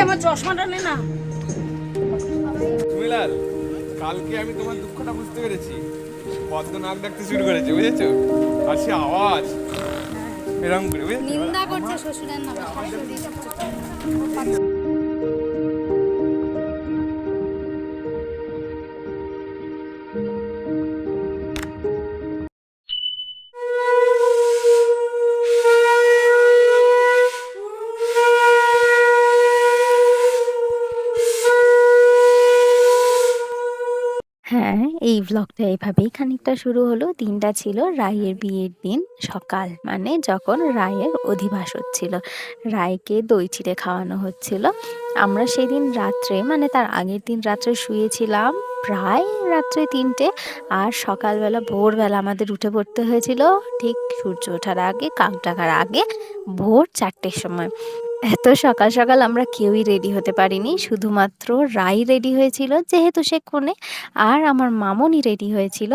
আমার চশমাটা নে না। মিলাল, কালকে আমি তোমার দুঃখটা বুঝতে পেরেছি। পদ্ম নাক ডাকতে শুরু করেছে, বুঝেছো? আর সে আওয়াজ এরকম করে, বুঝেছো? নিন্দা করছে শ্বশুরের নামে, শাশুড়ি। হ্যাঁ, এই ব্লগটা এভাবেই খানিকটা শুরু হলো। দিনটা ছিল রাইয়ের বিয়ের দিন সকাল, মানে যখন রাইয়ের অধিবাস হচ্ছিল, রায়কে দই চিড়ে খাওয়ানো হচ্ছিল। আমরা সেদিন রাত্রে, মানে তার আগের দিন রাত্রে শুয়েছিলাম প্রায় রাত্রে ৩টে, আর সকালবেলা ভোরবেলা আমাদের উঠে পড়তে হয়েছিল ঠিক সূর্য ওঠার আগে, কাক ডাকার আগে, ভোর ৪টের সময়। এত সকাল সকাল আমরা কেউই রেডি হতে পারিনি, শুধুমাত্র রাই রেডি হয়েছিল যেহেতু সে কনে, আর আমার মামনি রেডি হয়েছিল।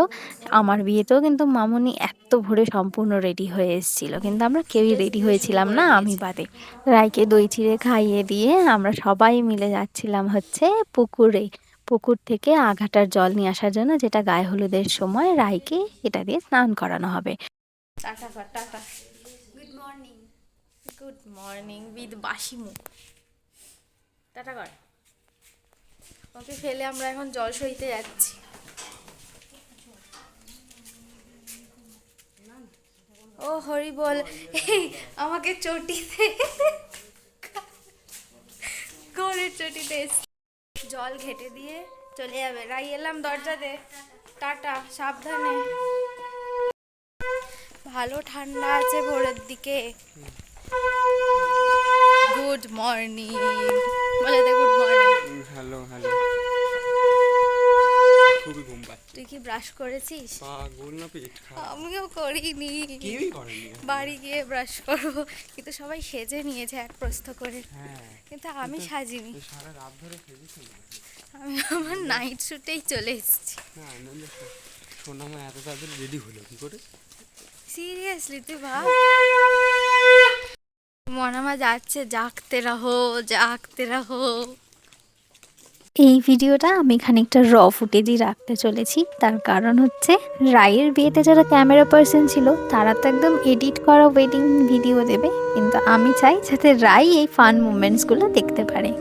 আমার বিয়েতেও কিন্তু মামনি এত ভোরে সম্পূর্ণ রেডি হয়ে এসেছিল, কিন্তু আমরা কেউই রেডি হয়েছিলাম না, আমি বাদে। রাইকে দই চিড়ে খাইয়ে দিয়ে আমরা সবাই মিলে যাচ্ছিলাম হচ্ছে পুকুরে। পুকুর থেকে আঘাটার জল নিয়ে আসার জন্য, যেটা গায়ে হলুদের সময় রাইকে এটা দিয়ে স্নান করানো হবে। টাটা কর, tata. Good morning. Good morning with বাসি মুখ। টাটা কর। ওকে ফেলে আমরা এখন জল সইতে যাচ্ছি। ও হরি বল, এই আমাকে চটিতে, ঘরের চটিতে জল ঘেটে দিয়ে চলে যাবে। রাই এলাম, দরজা দে। টাটা, সাবধানে। ভালো ঠান্ডা আছে ভোরের দিকে। গুড মর্নিং বলে দে, গুড মর্নিং। Hello hello. খুবই ঘুম পাচ্ছে। তুই কি ব্রাশ করেছিস? পাগল না পেট খারাপ? আমিও করিনি, কেউই করেনি। বাড়ি গিয়ে ব্রাশ করবো। কিন্তু সবাই সেজে নিয়েছে এক প্রস্থ করে, হ্যাঁ, কিন্তু আমি সাজিনি। সারা রাত ধরে সেজেছিল। আমি আমার নাইট শুটেই চলে এসেছি। না আনন্দ, সোনামা এত তাড়াতাড়ি রেডি হলো কি করে? সিরিয়াসলি তুই ভাব, মনামা যাচ্ছে জাগতে রাহো, জাগতে রাহো। এই ভিডিওটা আমি খানিকটা র ফুটেজই রাখতে চলেছি, তার কারণ হচ্ছে রায়ের বিয়েতে যারা ক্যামেরা পার্সন ছিল তারা তো একদম এডিট করা ওয়েডিং ভিডিও দেবে, কিন্তু আমি চাই যাতে রাই এই ফান মুমেন্টসগুলো দেখতে পারে।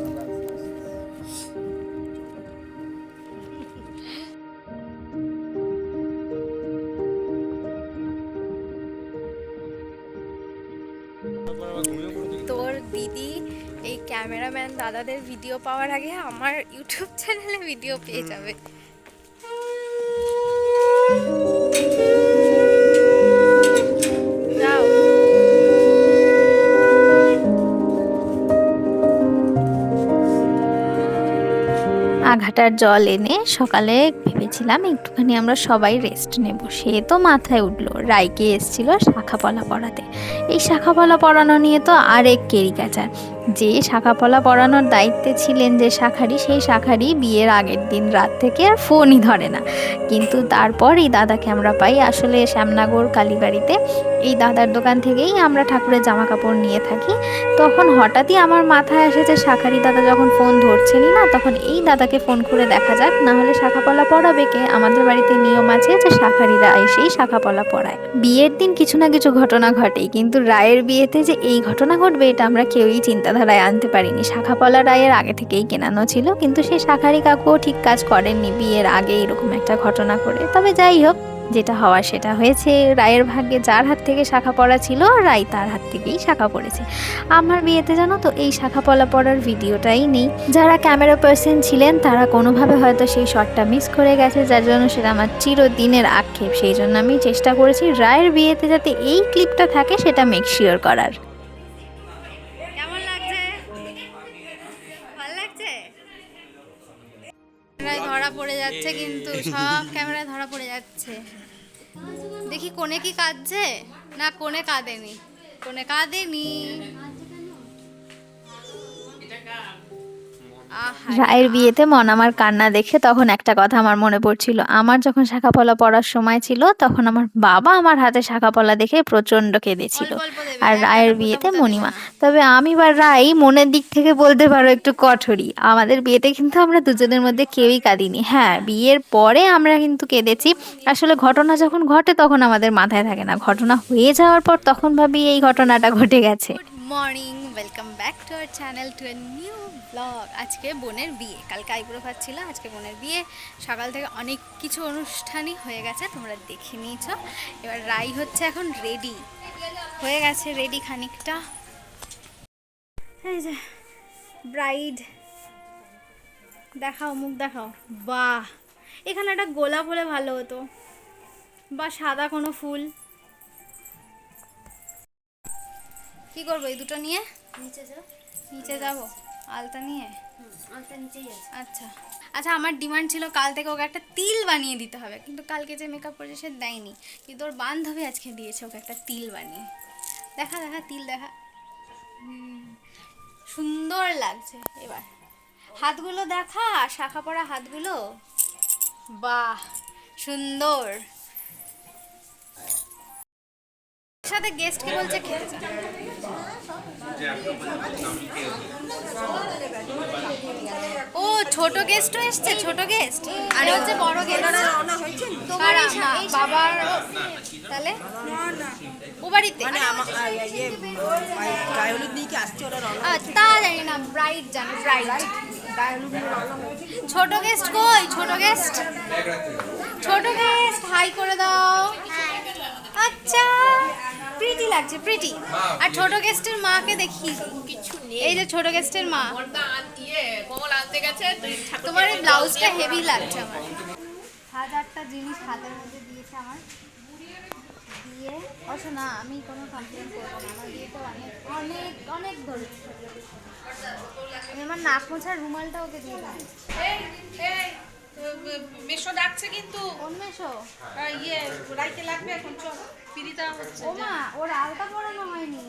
তোর দিদি এই ক্যামেরাম্যান দাদাদের ভিডিও পাওয়ার আগে আমার ইউটিউব চ্যানেলে ভিডিও পেয়ে যাবে। যাও। আঘাটার জল এনে সকালে ভেবেছিলাম একটুখানি আমরা সবাই রেস্ট নেব, সে তো মাথায় উঠলো রাইকে এসছিল শাখাপলা পড়াতে। এই শাখাপলা পড়ানো নিয়ে তো আরেক কেরিকাচার। যে শাখাপলা পড়ানোর দায়িত্বে ছিলেন যে শাখারি, সেই শাখারি বিয়ের আগের দিন রাত থেকে আর ফোনই ধরে না। কিন্তু তারপর এই দাদাকে আমরা পাই আসলে শ্যামনগর কালীবাড়িতে। এই দাদার দোকান থেকেই আমরা ঠাকুরের জামা কাপড় নিয়ে থাকি। তখন হঠাৎই আমার মাথায় আসে যে শাখারি দাদা যখন ফোন ধরছেনই না, তখন এই দাদাকে ফোন করে দেখা যাক, না হলে শাখাপলা পড়াবে কে? আমাদের বাড়িতে নিয়ম আছে যে শাখারিরা এসেই শাখাপলা পড়ায়। বিয়ের দিন কিছু না কিছু ঘটনা ঘটেই, কিন্তু রায়ের বিয়েতে যে এই ঘটনা ঘটবে এটা আমরা কেউই চিন্তাধারায় আনতে পারিনি। শাখাপলা রায়ের আগে থেকেই কেনানো ছিল, কিন্তু সেই শাখারি কাকুও ঠিক কাজ করেননি বিয়ের আগে এরকম একটা ঘটনা করে। তবে যাই হোক, যেটা হওয়ার সেটা হয়েছে। রায়ের ভাগ্যে যার হাত থেকে শাখা পড়া ছিল, রাই তার হাত থেকেই শাখা পড়েছে। আমার বিয়েতে জানো তো এই শাখা পড়ার ভিডিওটাই নেই। যারা ক্যামেরা পার্সন ছিলেন তারা কোনোভাবে হয়তো সেই শটটা মিস করে গেছে, যার জন্য সেটা আমার চিরদিনের আক্ষেপ। সেই জন্য আমি চেষ্টা করেছি রায়ের বিয়েতে যাতে এই ক্লিপটা থাকে সেটা মেক শিওর করার। কেমন লাগছে? ভালো লাগছে? ধরা পড়ে যাচ্ছে, কিন্তু সব ক্যামেরায় ধরা পড়ে যাচ্ছে। দেখি কোনে কি কাঁদছে না, কোনে কাঁদেনি, কোনে কাঁদেনি। রায়ের বিয়েতে মনামার কান্না দেখে তখন একটা কথা আমার মনে পড়ছিল। আমার যখন শাঁখাপলা পরার সময় ছিল তখন আমার বাবা আমার হাতে শাঁখাপলা দেখে প্রচন্ড কেঁদেছিল। আর রায়ের বিয়েতে মণিমা। তবে আমি বা রাই মনের দিক থেকে বলতে পারো একটু কঠোরই। আমাদের বিয়েতে কিন্তু আমরা দুজনের মধ্যে কেউই কাঁদিনি। হ্যাঁ, বিয়ের পরে আমরা কিন্তু কেঁদেছি। আসলে ঘটনা যখন ঘটে তখন আমাদের মাথায় থাকে না, ঘটনা হয়ে যাওয়ার পর তখন ভাবি এই ঘটনাটা ঘটে গেছে। Morning, welcome back to our channel, to a new blog. আজকে বোনের বিয়ে, কালকে আইবুড়ো ভাত ছিল, আজকে বোনের বিয়ে। সকাল থেকে অনেক কিছু অনুষ্ঠানই হয়ে গেছে, তোমরা দেখে নিয়েছো। এবার রাই হচ্ছে এখন রেডি হয়ে গেছে, রেডি খানিকটা। এই যে ব্রাইড, দেখাও মুখ দেখাও। বাহ, এখানে একটা গোলাপ হলে ভালো হতো, বা সাদা কোনো ফুল। কি করবো এই দুটো নিয়ে? নিচে যাবো আলতা নিয়ে। আলতা নিচেই আছে। আচ্ছা আচ্ছা, আমার ডিমান্ড ছিল কাল থেকে ওকে একটা তিল বানিয়ে দিতে হবে, কিন্তু কালকে যে মেকআপ করেছে সে দেয়নি, কিন্তু ওর বান্ধবী আজকে দিয়েছে ওকে একটা তিল বানিয়ে। দেখা দেখা তিল দেখা, সুন্দর লাগছে। এবার হাতগুলো দেখা, শাখা পরা হাতগুলো, বাহ সুন্দর। সাথে গেস্ট কি বলছে খেতে চায়? ও ছোট গেস্টও এসছে, ছোট গেস্ট আর হচ্ছে বড় গেস্ট। তোমার না বাবার তাহলে ও বাড়িতে তা জানি না, ব্রাইড জানি, ব্রাইড। ছোট গেস্ট কই? ছোট গেস্ট, ছোট গেস্ট হাই করে দাও। আচ্ছা, প্রিটি লাগছে, প্রিটি। আর ছোট গেস্টের মাকে দেখি, এই যে ছোট গেস্টের মা। তোমার এই ব্লাউজটা হেভি লাগছে আমার। হাজারটা জিনিস হাতের মধ্যে দিয়েছে আমার দিয়ে। অবশ্য না, আমি কোনো কমপ্লেন করবো না, আমার বিয়েতে অনেক অনেক অনেক ধরেছি। আমি আমার নাক মোছার রুমালটা ওকে দিয়ে দিই। মেশো ডাকছে কিন্তু। কোন মেশো? ইয়ে রাইতে লাগবে এখন, চল পিরিতা হচ্ছে। ও মা, ওর আলতা পরানো হয়নি।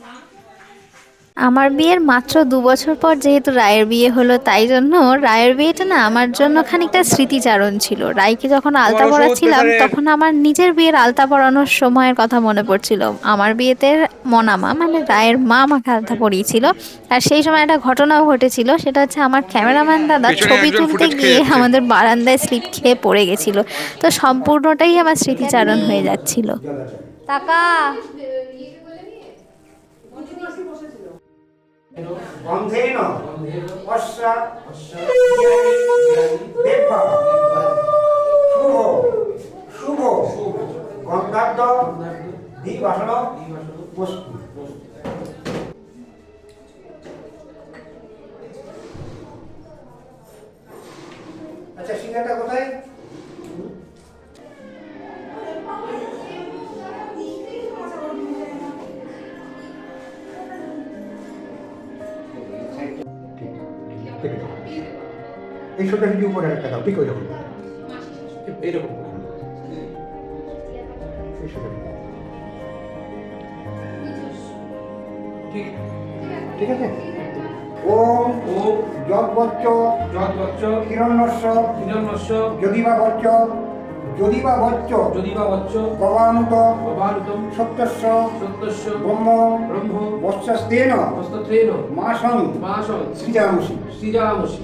আমার বিয়ের মাত্র 2 বছর পর যেহেতু রায়ের বিয়ে হলো, তাই জন্য রায়ের বিয়েটা না আমার জন্য খানিকটা স্মৃতিচারণ ছিল। রায়কে যখন আলতা পরাচ্ছিলাম তখন আমার নিজের বিয়ের আলতা পরানোর সময়ের কথা মনে পড়ছিল। আমার বিয়েতে মনামা মানে রায়ের মা আমাকে আলতা পরিয়েছিল। আর সেই সময় একটা ঘটনাও ঘটেছিল, সেটা হচ্ছে আমার ক্যামেরাম্যান দাদা পেছনে ছবি একজন তুলতে ফুটেজ খেয়ে গিয়ে যাচ্ছে। আমাদের বারান্দায় স্লিপ খেয়ে পড়ে গেছিল। তো সম্পূর্ণটাই আমার স্মৃতিচারণ হয়ে যাচ্ছিল। টাকা গন্ধেন পশ্চাৎ দেবা শুভ শুভ গন্ধার্ধ দ্বিবাসন বস্তু। আচ্ছা, শিখাটা কোথায়? এই সোজা যদি উপরে একটা দাও, ঠিক ওই রকম এইরকম ঠিক আছে। ওম ওম যদ্বচ্চ যদ্বচ্চ হিরণ্যস্য হিরণ্যস্য যদিবা বচ্চ যদিবা বচ্চ যদিবা বচ্চ গবানুত গবানুতম সত্যস্য সত্যস্য ব্রহ্ম ব্রহ্ম বৎসস্তেন বৎসস্তেন মাসং মাসং শ্রীরামসি শ্রীরামসি।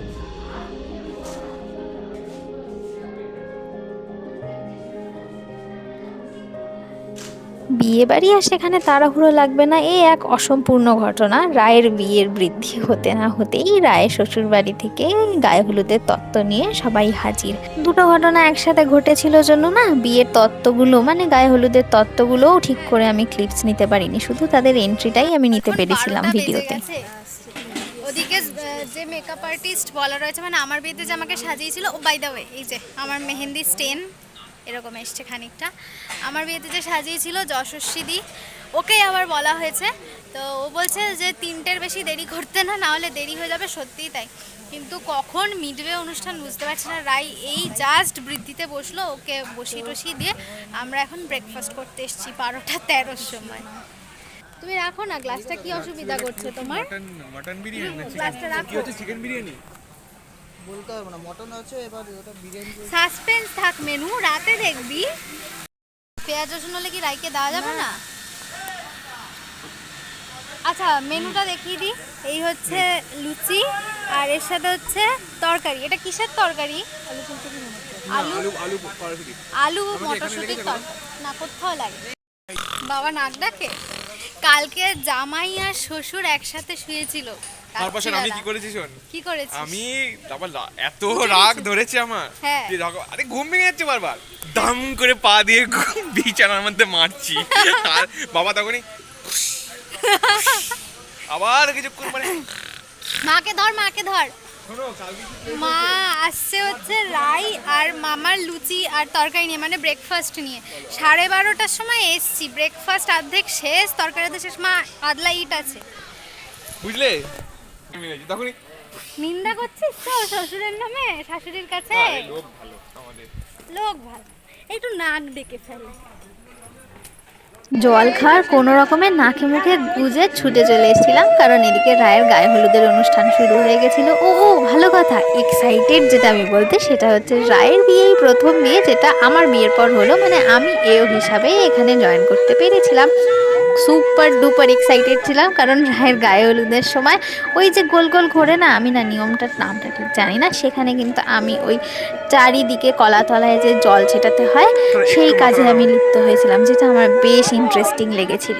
বিয়ে বাড়ি আর সেখানে তাড়াহুড়ো লাগবে না, এই এক অসম্পূর্ণ ঘটনা। রায়ের বিয়ের বৃদ্ধি হতে না হতেই রায়ের শ্বশুর বাড়ি থেকে গায়ে হলুদের তত্ত্ব নিয়ে সবাই হাজির। দুটো ঘটনা একসাথে ঘটেছিল জন্য না বিয়ের তত্ত্বগুলো মানে গায়ে হলুদের তত্ত্বগুলোও ঠিক করে আমি ক্লিপস নিতে পারিনি, শুধু তাদের এন্ট্রিটাই আমি নিতে পেরেছিলাম ভিডিওতে। ওদিকে যে মেকআপ আর্টিস্ট বলা রয়েছে, মানে আমার বিয়েতে যে আমাকে সাজিয়েছিল, ও বাই দ্য ওয়ে এই যে আমার মেহেন্দি স্টেন এরকম এসছে খানিকটা। আমার বিয়েতে যে সাজিয়েছিল যশস্বীদি, ওকেই আবার বলা হয়েছে। তো ও বলছে যে 3টের বেশি দেরি করতে না, না হলে দেরি হয়ে যাবে। সত্যিই তাই, কিন্তু কখন মিডওয়ে অনুষ্ঠান বুঝতে পারছি না। রাই এই জাস্ট বৃদ্ধিতে বসলো, ওকে বসিয়ে টসিয়ে দিয়ে আমরা এখন ব্রেকফাস্ট করতে এসেছি 12টা 13 সময়। তুমি রাখো না গ্লাসটা, কি অসুবিধা করছে তোমার? মটন বিরিয়ানি না গ্লাসটা রাখো। চিকেন বিরিয়ানি? বলতে হবে না, মটন আছে, এবার ওটা বিরিয়ানি। সাসপেন্স থাক মেনু, রাতে দেখবি। পেঁয়াজ রসুন হলে কি রাইকে দেওয়া যাবে না? আচ্ছা মেনুটা দেখিয়ে দিই। এই হচ্ছে লুচি আর এর সাথে হচ্ছে তরকারি। এটা কিসের তরকারি? আলু আলু কড়াইশুঁটি। আলু মটরশুঁটির তরকারি। না কোথাও লাগে। বাবা নাক ডাকে। কালকে জামাই আর শ্বশুর একসাথে শুয়েছিল। তারপর শোন আমি কি করেছি শোন। কি করেছিস? আমি তারপর এত রাগ ধরেছে আমার, হ্যাঁ। যে আরে ঘুম ভেঙে যাচ্ছে বারবার, দাম করে পা দিয়ে বিছানার মধ্যে মারছি। আর বাবা তখনই আবার কিছুক্ষণ পরে মাকে ধর, মাকে ধর। শোনো কালকে মা আসছে হচ্ছে রাই আর মামার লুচি আর তরকারি নিয়ে, মানে ব্রেকফাস্ট নিয়ে। 12:30টার সময় এসছি, ব্রেকফাস্ট অর্ধেক শেষ, তরকারি অর্ধেক শেষ। মা আদলা ইট আছে, বুঝলে তখনই নিন্দা করছিস তো শ্বশুরের নামে শাশুড়ির কাছে। লোক ভালো আমাদের। লোক ভালো, একটু নাক ডেকে ফেলে। জল খাওয়ার কোনো রকমের নাকে মুখে গুজে ছুটে চলে এসেছিলাম, কারণ এদিকে রায়ের গায়ে হলুদের অনুষ্ঠান শুরু হয়ে গেছিলো। ও ভালো কথা, এক্সাইটেড যেটা আমি বলতে সেটা হচ্ছে রায়ের বিয়েই প্রথম বিয়ে, যেটা আমার বিয়ের পর হলো, মানে আমি এও হিসাবে এখানে জয়েন করতে পেরেছিলাম। সুপার ডুপার এক্সাইটেড ছিলাম, কারণ রায়ের গায়ে হলুদের সময় ওই যে গোল গোল ঘোরে না, আমি না নিয়মটার নামটা ঠিক জানি না, সেখানে কিন্তু আমি ওই চারিদিকে কলাতলায় যে জল ছেটাতে হয় সেই কাজে আমি লিপ্ত হয়েছিলাম, যেটা আমার বেশ ইন্টারেস্টিং লেগেছিল।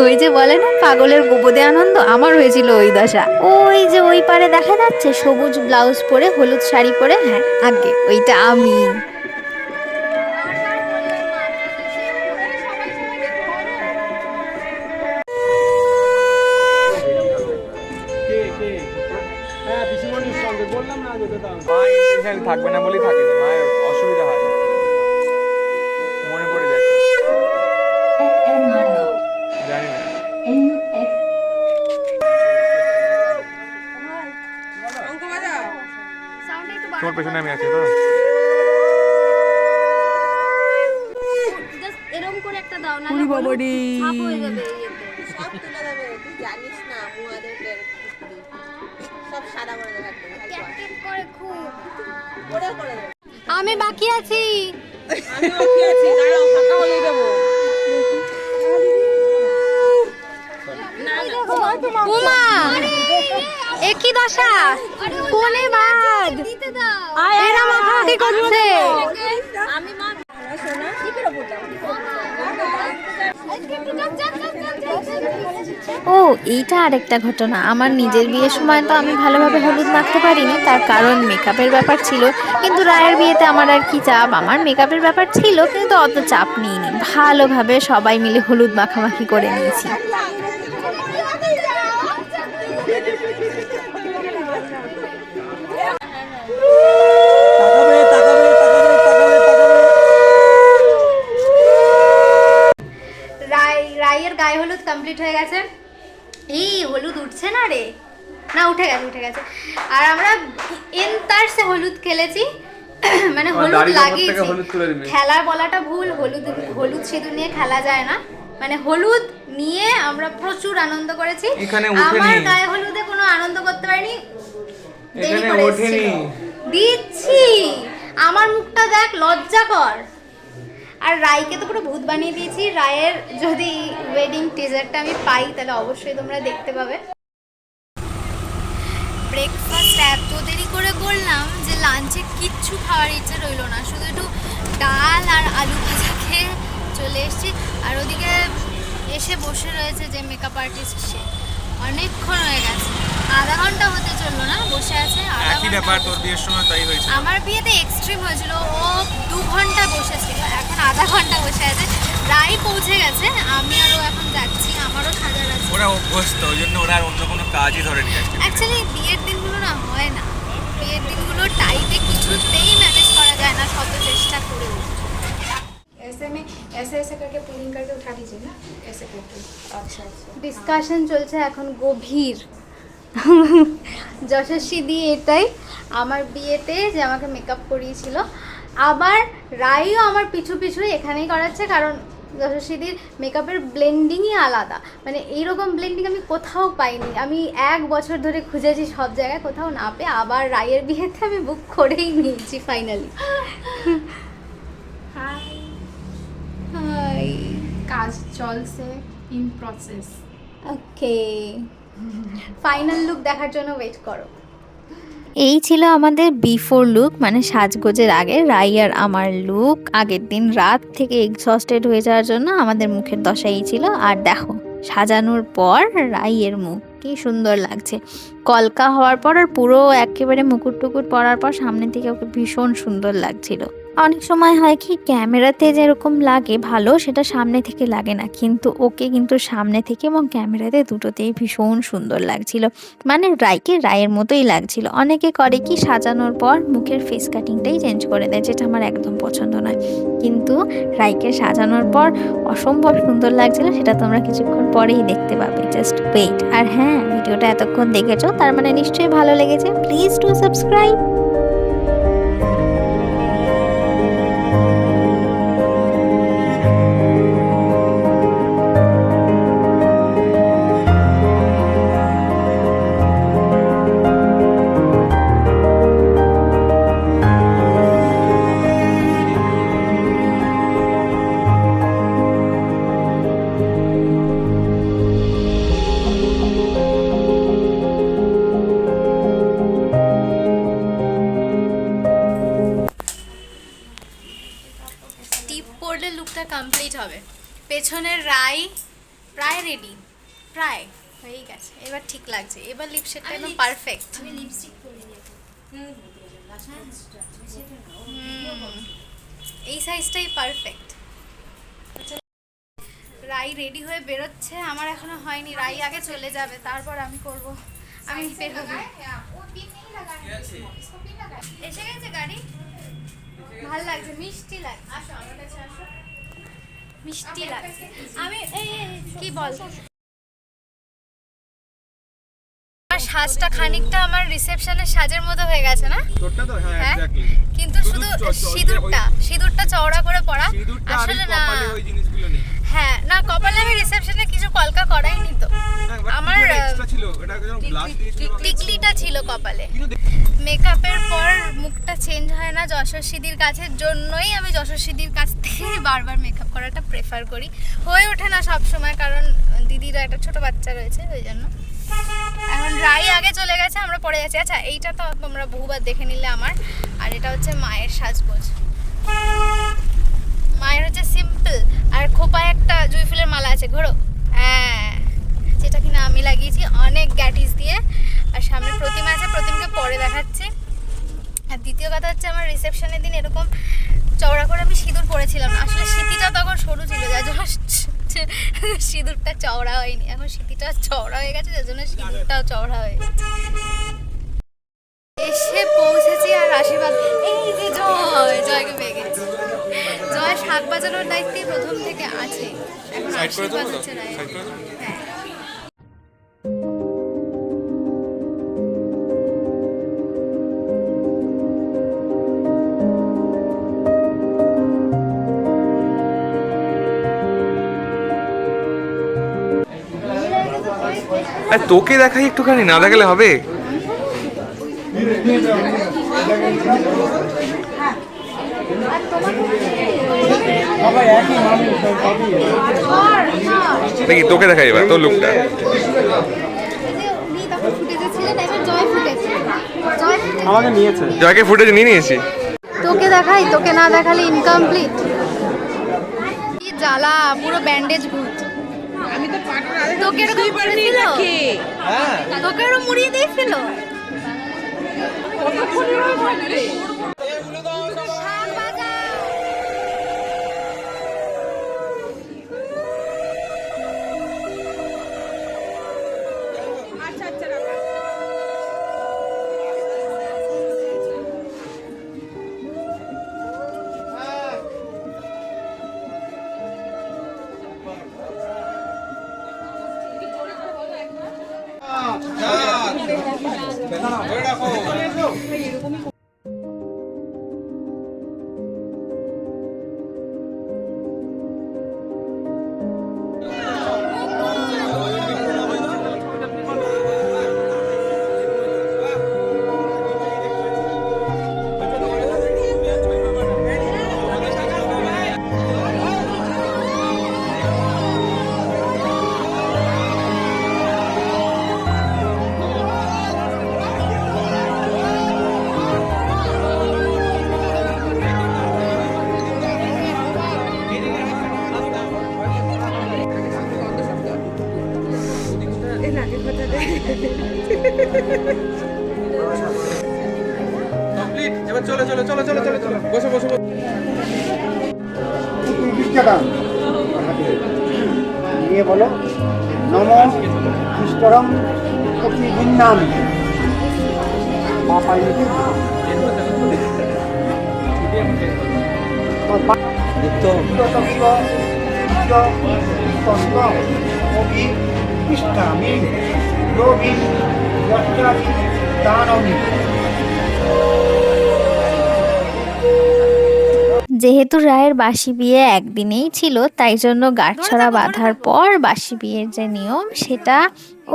ওই যে বলে না পাগলের গোবদে আনন্দ, আমার হয়েছিল ওই দশা। ওই যে ওই পারে দেখা যাচ্ছে সবুজ ব্লাউজ পরে হলুদ শাড়ি পরে, হ্যাঁ আগে ওইটা আমি। থাকবে না বলেই থাকেনি, মায়ের অসুবিধা হয়, মনে পড়ে যায়। জানি না তোমার পেছনে আমি আছি তো। এরকম করে একটা দাও না, ছাপ হয়ে যাবে। সব তুলে দেবে, তুই জানিস না মুয়াদের সব সাদা করে দেবে করে দেবে। আমি বাকি আছি। আমি বাকি আছি, দাঁড়াও ফাঁকা হলেই দেবো। উমা একই দশা, কোনে বাদ এরা মাখামাখি করছে। আমি মা শোনা শিখে ও এইটা আরেকটা ঘটনা, আমার নিজের বিয়ের সময় তো আমি ভালোভাবে হলুদ মাখতে পারিনি, তার কারণ মেকআপের ব্যাপার ছিল। কিন্তু রায়ের বিয়েতে আমার আর কি চাপ, আমার মেকআপের ব্যাপার ছিল কিন্তু অত চাপ নিইনি, ভালোভাবে সবাই মিলে হলুদ মাখামাখি করে নিয়েছি। রাইয়ের গায়ে হলুদ কমপ্লিট হয়ে গেছে। এই হলুদ উঠছে না রে, না উঠে গেছে, উঠে গেছে। আর আমরা এনতারসে হলুদ খেলেছি, মানে হলুদ লাগিয়েছি। খেলার বলাটা ভুল, হলুদ সিঁদুর নিয়ে খেলা যায় না, মানে হলুদ নিয়ে আমরা প্রচুর আনন্দ করেছি। আমার গায়ে হলুদে কোনো আনন্দ করতে পারিনি, দেরি করে এসেছিল। দিচ্ছি, আমার মুখটা দেখ, লজ্জা কর। আর রায়কে তো পুরো ভূত বানিয়ে দিয়েছি। রায়ের যদি ওয়েডিং টিজারটা আমি পাই তাহলে অবশ্যই তোমরা দেখতে পাবে। ব্রেকফাস্ট এত দেরি করে করলাম যে লাঞ্চে কিচ্ছু খাওয়ার ইচ্ছে রইলো না, শুধু একটু ডাল আর আলু ভাজা খেয়ে চলে এসেছি। আর ওদিকে এসে বসে রয়েছে যে মেকআপ আর্টিস্ট, সে অনেকক্ষণ হয়ে গেছে, আধা ঘন্টা হতে চললো না বসে আছে। একই ব্যাপার তোর বিয়ের সময় তাই হয়েছে। আমার বিয়েতে এক্সট্রিম হয়েছিল, ও 2 ঘন্টা বসেছিল, এখন আধা ঘন্টা বসে আছে। রায় পৌঁছে গেছে, আমি আরও এখন যাচ্ছি, আমারও সাজার আছে। ওরা অভ্যস্ত, ওই জন্য ওরা আর অন্য কোনো কাজই ধরে নিয়ে আসছে। অ্যাকচুয়ালি বিয়ের দিনগুলো না হয় না, বিয়ের দিনগুলো টাইটে কিছুতেই ম্যানেজ করা যায় না, শত চেষ্টা করেও। ऐसे में ऐसे ऐसे करके पुलिंग करके उठा दीजिए ना, ऐसे करके। अच्छा अच्छा। ডিসকাশন চলছে এখন গভীর। যশস্বী দিয়ে এটাই আমার বিয়েতে যে আমাকে মেকআপ করিয়েছিল, আবার রাইও আমার পিছু পিছু এখানেই করাচ্ছে, কারণ যশস্বীদির মেকআপের ব্লেন্ডিংই আলাদা, মানে এইরকম ব্লেন্ডিং আমি কোথাও পাইনি। আমি 1 বছর ধরে খুঁজেছি সব জায়গায়, কোথাও না পেয়ে আবার রায়ের বিয়েতে আমি বুক করেই নিয়েছি ফাইনালি। High, hi. কাজ চলছে, in process. Okay, final look দেখার জন্য ওয়েট করো। এই ছিল আমাদের বিফোর লুক, মানে সাজগোজের আগে রাই আর আমার লুক। আগের দিন রাত থেকে এক্সস্টেড হয়ে যাওয়ার জন্য আমাদের মুখের দশা এই ছিল। আর দেখো সাজানোর পর রাইয়ের মুখ কি সুন্দর লাগছে। কলকা হওয়ার পর আর পুরো একেবারে মুকুট টুকুট পরার পর সামনে থেকে ওকে ভীষণ সুন্দর লাগছিল। অনেক সময় হয় কি ক্যামেরাতে যেরকম লাগে ভালো সেটা সামনে থেকে লাগে না, কিন্তু ওকে কিন্তু সামনে থেকে এবং ক্যামেরাতে দুটোতেই ভীষণ সুন্দর লাগছিল, মানে রাইকে রায়ের মতোই লাগছিল। অনেকে করে কি সাজানোর পর মুখের ফেস কাটিংটাই চেঞ্জ করে দেয়, যেটা আমার একদম পছন্দ নয়। কিন্তু রাইকে সাজানোর পর অসম্ভব সুন্দর লাগছিল, সেটা তোমরা কিছুক্ষণ পরেই দেখতে পাবে, জাস্ট ওয়েট। আর হ্যাঁ, ভিডিওটা এতক্ষণ দেখেছো তার মানে নিশ্চয়ই ভালো লেগেছে। Please do subscribe. টিপ পরলে লুকটা কমপ্লিট হবে। পেছনের রাই প্রায় রেডি, প্রায় হয়েই গেছে, এবার ঠিক লাগছে। এবার লিপস্টিকটা একদম পারফেক্ট। আমি লিপস্টিক পরে নেব, এই সাইজটাই পারফেক্ট। রাই রেডি হয়ে বেরোচ্ছে, আমার এখনো হয়নি। রাই আগে চলে যাবে, তারপর আমি করব। আমি বের হব। এসে গেছে গাড়ি, ভাল লাগছে, মিষ্টি লাগছে। আসো আমার কাছে আসো, মিষ্টি লাগছে। আমি এই কি বল, আমার সাজটা খানিকটা আমার রিসেপশনের সাজের মতো হয়ে গেছে না? তোরটা তো হ্যাঁ হ্যাঁ, এক্স্যাক্টলি। কিন্তু শুধু সিঁদুরটা চওড়া করে পরা আসলে না। ওই জিনিসগুলো নেই। হ্যাঁ না, কপালে আমি রিসেপশনে কিছু কলকা করাইনি তো। আমার এক্সট্রা ছিল, এটা যেন গ্লাস দিয়েছিল। টিকলিটা ছিল কপালে। মেকআপের পর মুখটা চেঞ্জ হয় না যশস্বীদির কাছের জন্যই আমি যশস্বীদির কাছ থেকে বারবার মেকআপ করাটা প্রেফার করি। হয়ে ওঠে না সব সময়, কারণ দিদিরা একটা ছোট বাচ্চা রয়েছে, ওই জন্য। এখন রাই আগে চলে গেছে, আমরা পরে যাচ্ছি। আচ্ছা, এইটা তো তোমরা বহুবার দেখে নিলে আমার। আর এটা হচ্ছে মায়ের সাজগোজ। মায়ের হচ্ছে সিম্পল, আর খোপায় একটা জুঁই ফুলের মালা আছে, ঘোরো। হ্যাঁ, যেটা কিনা আমি লাগিয়েছি অনেক গ্যাটিস দিয়ে। আর সামনে প্রতিমা আছে, প্রতিমাকে পরে দেখাচ্ছি। আর দ্বিতীয় কথা হচ্ছে, আমার রিসেপশনের দিন এরকম চওড়া করে আমি সিঁদুর পরেছিলাম না। আসলে সিঁথিটা তখন সরু ছিল, যার জন্য সিঁদুরটা চওড়া হয়নি। এখন সিঁথিটা চওড়া হয়ে গেছে, যার জন্য সিঁদুরটাও চওড়া হয়ে গেছে। এসে পৌঁছেছি আর আশীর্বাদ, এই যে জয়কে পেয়ে গেছি। জয় শাক বাজানোর দায়িত্বে প্রথম থেকে আছে। এখন সাইড করে আশীর্বাদ দেবো তো? হচ্ছে রায়। সাইড করে দেবো? হ্যাঁ। আর তোকে দেখাই একটুখানি, না দেখালে হবে? দেখি তোকে দেখাই এবার তোর লুকটা। এই যে উনি তখন ফুটেজে ছিলেন, এবার জয় ফুটেছে। আমাকে নিয়েছে, জয়কে ফুটেজ নিয়ে নিয়েছি। তোকে দেখাই, তোকে না দেখালে ইনকমপ্লিট। কি জ্বালা, পুরো ব্যান্ডেজ ভূত। তোকে এরকম করেছিল? তোকে এরকম মুড়িয়ে দিয়েছিল? চলো চলো চলো চলো চলো চলো বসো বসো বসো। নিয়ে বলো নম খ্রিস্টরম অতি ভিন্নাম মা পাইনি যেহেতু রায়ের বাসি বিয়ে একদিনেই ছিল, তাই জন্য গাঁটছড়া বাঁধার পর বাসি বিয়ের যে নিয়ম সেটা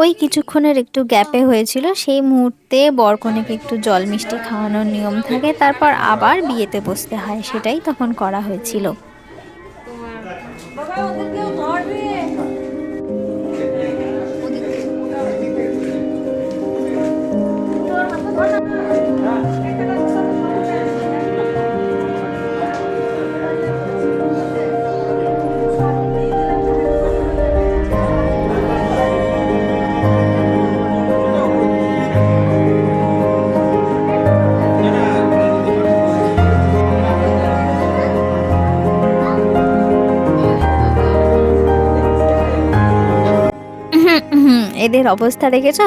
ওই কিছুক্ষণের একটু গ্যাপে হয়েছিল। সেই মুহূর্তে বরকনেকে একটু জল মিষ্টি খাওয়ানোর নিয়ম থাকে, তারপর আবার বিয়েতে বসতে হয়, সেটাই তখন করা হয়েছিল। এদের অবস্থা দেখেছো,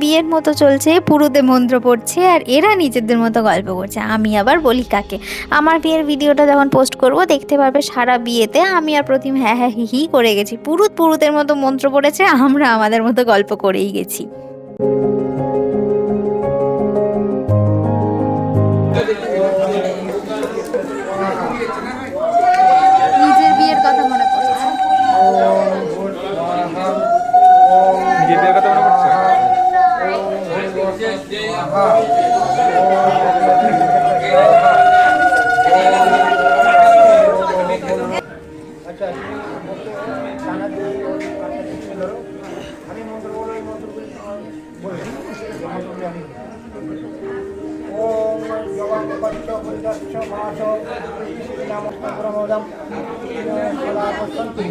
বিয়ের মতো চলছে, পুরুতে মন্ত্র পড়ছে আর এরা নিজেদের মতো গল্প করছে। আমি আবার বলি কাকে, আমার বিয়ের ভিডিওটা যখন পোস্ট করব দেখতে পারবে সারা বিয়েতে আমি আর প্রতিম হ্যাঁ হ্যাঁ হি হি করে গেছি, পুরুতের মতো মন্ত্র পড়েছে, আমরা আমাদের মতো গল্প করেই গেছি। নিজের বিয়ের কথা মনে পড়ছে। নিজের বিয়ের কথা মনে পড়ছে? আমি মন্ত্র বলো, এই মন্ত্রগুলি ওম জগৎপত্য পরিদর্শ মাস নামস্তগ্রমোদম সদাবসন্তি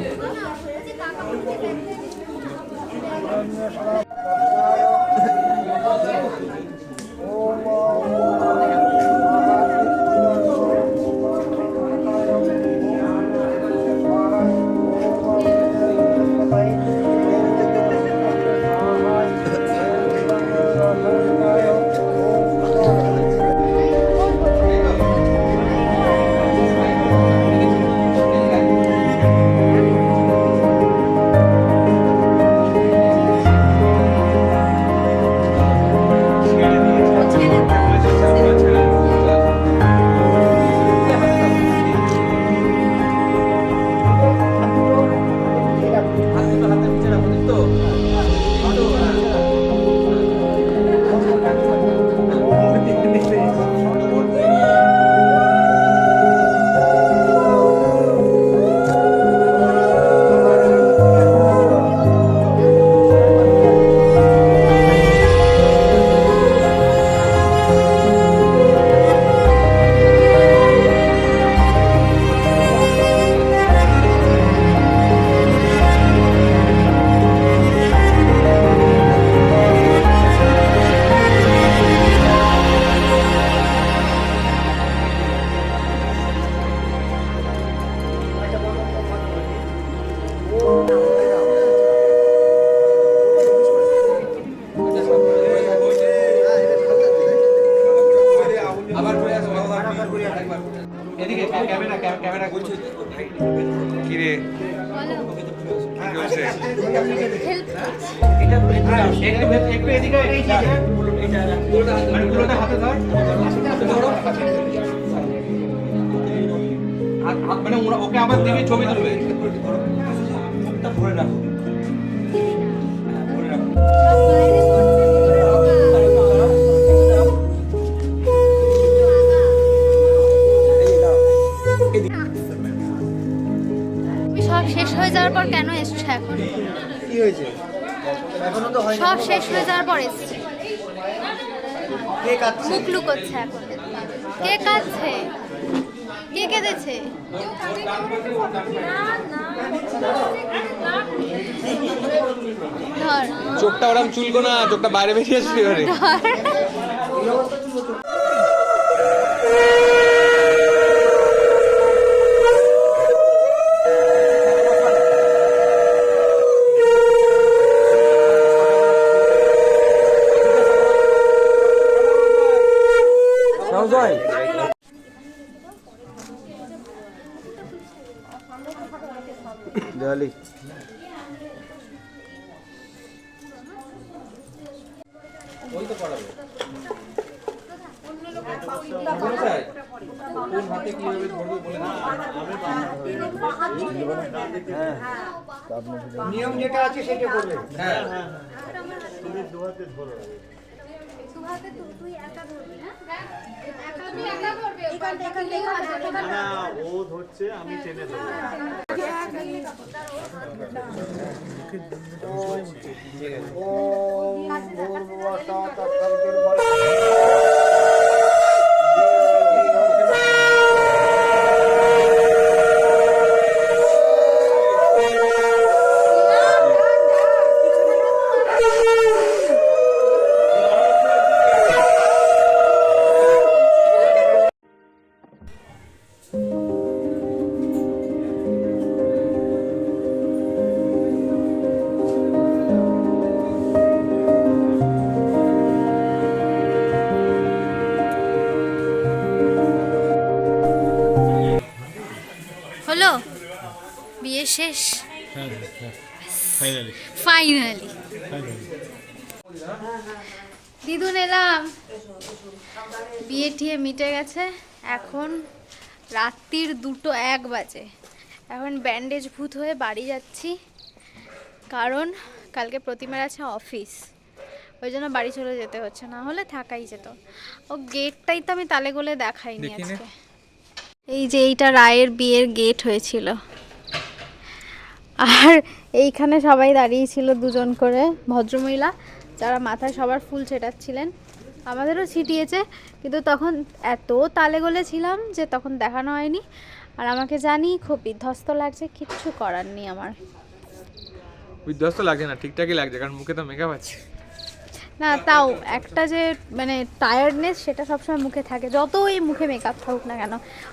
কি রে মানে ওকে আবার দিবি, ছবি তুলবে। ধরে রাখো। সব শেষ হয়ে যাওয়ার পর কেন এসছো এখন? কি হয়েছে? এখনো তো হয়নি। সব শেষ হয়ে যাওয়ার পর এসছে। কে কাটছে? মুখ লুকোচ্ছে এখন। কে কাঁদছে? কে কেঁদেছে? ধর চোখটা ওরকম চুলকো না, চোখটা বাইরে বেরিয়ে আসবে। ধর দেওয়ালি ওই তো পড়াবে কোথায় কোন হাতে কিভাবে ধরবে বলে নিয়ম যেটা আছে সেটা করবে। হ্যাঁ ও ধরছে আমি টেনে দেবো। হলো বিয়ে শেষ ফাইনালি দিদুন এলাম, বিয়ে টিয়ে মিটে গেছে। এখন রাত্রির 2:01 বাজে। এখন ব্যান্ডেজ ভূত হয়ে বাড়ি যাচ্ছি, কারণ কালকে প্রতিমার আছে অফিস, ওই জন্য বাড়ি চলে যেতে হচ্ছে, না হলে থাকাই যেত। ও গেটটাই তো আমি তালে গোলে দেখাইনি আজকে। এই যে এইটা রায়ের বিয়ের গেট হয়েছিল, আর এইখানে সবাই দাঁড়িয়েছিল দুজন করে ভদ্রমহিলা, যারা মাথায় সবার ফুল ছেটাচ্ছিলেন। আমাদেরও ছিটিয়েছে, কিন্তু তখন এত তালে গোলে ছিলাম যে তখন দেখানো হয়নি। আর আমাকে জানি খুব বিধ্বস্ত লাগছে, কিচ্ছু করার নেই আমার। বিধ্বস্ত লাগছে না, ঠিকঠাকই লাগছে, কারণ মুখে তো মেকআপ আছে। না তাও একটা যে মানে টায়ার্ডনেস, সেটা সবসময় মুখে থাকে, যতই মুখে মেকআপ থাকুক না কেন।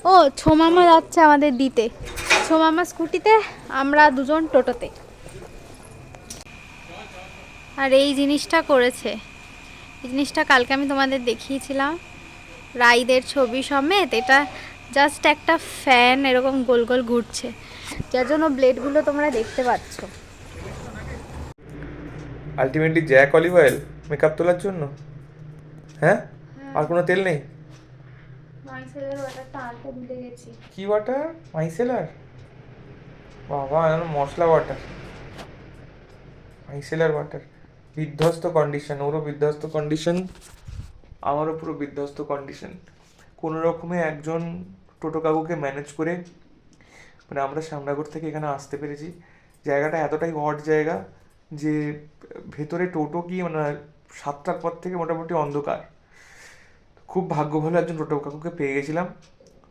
ও ছোমামা যাচ্ছে আমাদের দিতে, ছোমামা স্কুটিতে, আমরা দুজন টোটোতে। আর এই জিনিসটা করেছে, এই জিনিসটা কালকে আমি তোমাদের দেখিয়েছিলাম রাইদের ছবি সমেত। এটা জাস্ট একটা ফ্যান এরকম গোল গোল ঘুরছে, যার জন্য ব্লেডগুলো তোমরা দেখতে পাচ্ছ। Ultimately Jack olive oil makeup তোলার জন্য, হ্যাঁ? আর কোনো তেল নেই? মাইসেলের ওয়াটারটা আনতে ভুলে গেছি। কি ওয়াটার? মাইসেলার? বাবা, মশলা ওয়াটার, মাইসেলার ওয়াটার। বিধ্বস্ত কন্ডিশন, ওরও বিধ্বস্ত কন্ডিশন, আমারও পুরো বিধ্বস্ত কন্ডিশন। কোনো রকমে একজন টোটো কাকুকে ম্যানেজ করে মানে আমরা শ্যামনগর থেকে এখানে আসতে পেরেছি। জায়গাটা এতটাই অড জায়গা যে ভেতরে টোটো কি মানে 7টার পর থেকে মোটামুটি অন্ধকার। খুব ভাগ্য ভালো একজন টোটো কাকুকে পেয়ে গেছিলাম,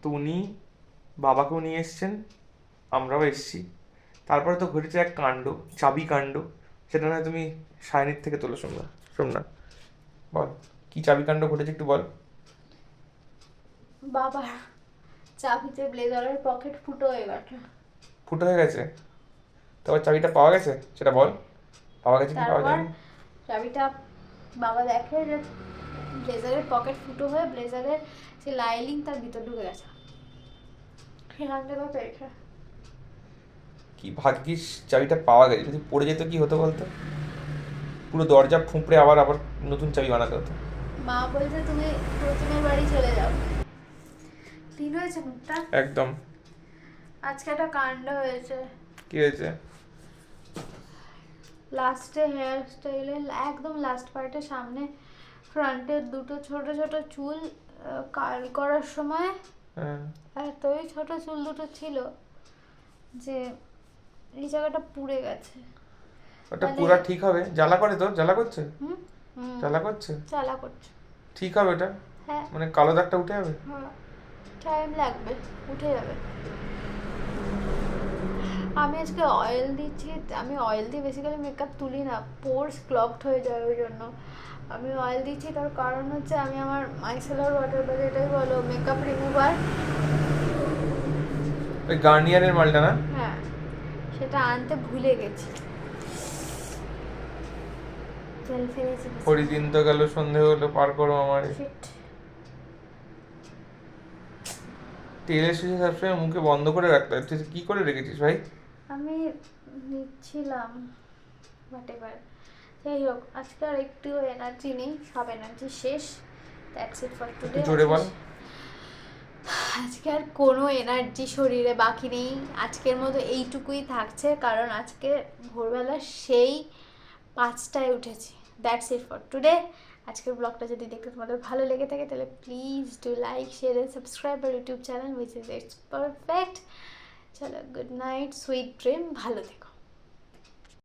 তো উনি বাবাকেও নিয়ে এসছেন, আমরাও এসছি। তারপরে তো ঘটেছে এক কাণ্ড, চাবি কাণ্ড, সেটা নয় তুমি সায়নির থেকে তোলো। সোমনাথ বল, কি চাবি কাণ্ড ঘটেছে একটু বল। বাবা চাবিতে ব্লেজারের পকেট ফুটো হয়ে গেছে। ফুটো হয়ে গেছে? তারপর চাবিটা পাওয়া গেছে, সেটা বল। পাওয়া গেছে কি পাওয়া তারপর যায়নি? চাবিটা বাবা দেখে যে ব্লেজারের পকেট ফুটো হয়ে ব্লেজারের যে লাইলিং তার ভিতর ঢুকে গেছে, সেখান থেকে পেয়েছে। কি ভাগ্যিস চাবিটা পাওয়া গেছে, যদি পড়ে যেত কি হতো বলতো? পুরো দরজা ফুঁপড়ে আবার নতুন চাবি বানাতে হতো। মা বলছে তুমি প্রতিমার বাড়ি চলে যাও। ক্লিন হয়েছে মুখটা একদম। আজকে একটা কাণ্ড হয়েছে। কি হয়েছে? লাস্টে হেয়ার স্টাইলে একদম লাস্ট পার্টের সামনে ফ্রন্টের দুটো ছোট ছোট চুল কার্ল করার সময় এতই ছোট চুল দুটো ছিল যে এই জায়গাটা পুড়ে গেছে। ওটা পুরো ঠিক হবে? জ্বালা করে তো? জ্বালা করছে? হুম জ্বালা করছে? জ্বালা করছে। ঠিক হবে ওটা? হ্যাঁ, মানে কালো দাগটা উঠে যাবে? হ্যাঁ, টাইম লাগবে, উঠে যাবে। আমি আজকে অয়েল দিচ্ছি, আমি অয়েল দিয়ে বেসিক্যালি মেকআপ তুলি না, পোর্স ক্লগড হয়ে যায়, ওই জন্য আমি অয়েল দিচ্ছি। তার কারণ হচ্ছে আমি আমার মাইসেলার ওয়াটার, বা যেটাই বলো মেকআপ রিমুভার, ওই গার্নিয়ারের মালটা না? হ্যাঁ, সেটা আনতে ভুলে গেছি। তেল ফেলেছি। দিন তো গেল, সন্ধে হলো, পার করো আমার। তেলের শেষে সবসময় মুখে বন্ধ করে রাখতে হয়, তুই কি করে রেখেছিস ভাই? আমি নিচ্ছিলাম হোয়াটেভার। যাই হোক, আজকে আর একটু এনার্জি নেই, সব এনার্জি শেষ। দ্যাটস ইট ফর একটু টুডে। জোরে বল। আজকে আর কোনো এনার্জি শরীরে বাকি নেই, আজকের মতো এইটুকুই থাকছে, কারণ আজকে ভোরবেলা সেই 5টায় উঠেছি। That's it for today. আজকের ব্লগটা যদি দেখতে তোমাদের ভালো লেগে থাকে তাহলে please do like, share and subscribe আর YouTube channel which is it's perfect. চলো, গুড নাইট, সুইট ড্রিম, ভালো থেকো।